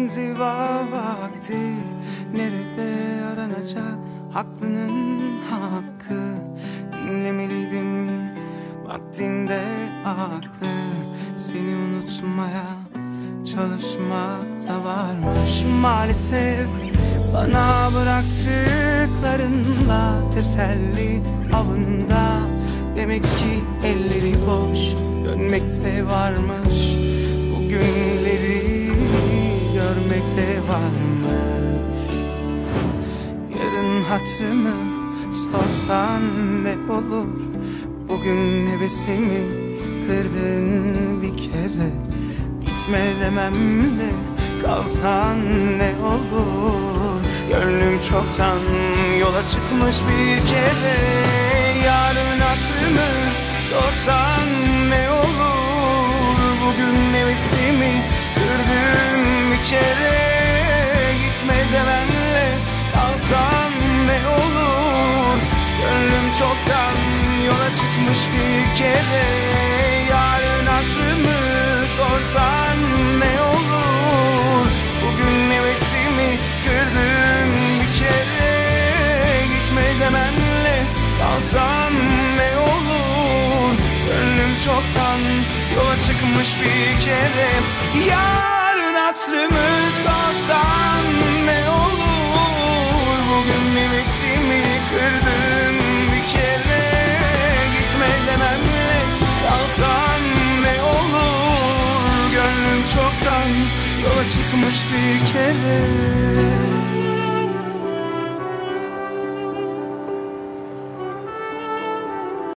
inziva vakti, nerede aranacak haklının hakkı. Dinlemeliydim vaktinde aklı, seni unutmaya çalışmak da varmış. Maalesef bana bıraktıklarınla teselli avında, demek ki elleri boş dönmekte varmış. Bugünleri görmekte varmış. Yarın hatırımı sorsan ne olur, bugün hevesimi kırdın bir kere. Gitme dememle kalsan ne olur, gönlüm çoktan yola çıkmış bir kere. Yarın hatırımı sorsan ne olur, bugün hevesimi kırdın bir kere. Gitme dememle kalsan ne olur, gönlüm çoktan yola çıkmış bir kere. Yarın hatırımı sorsan ne olur, bugün hevesimi kırdın bir kere. Gitme demenle kalsan ne olur, gönlüm çoktan yola çıkmış bir kere. Yarın hatırımı sorsan ne olur, bugün hevesimi kırdın bir kere. Gitme demenle kalsan ne olur, gönlüm çoktan yola çıkmış bir kere.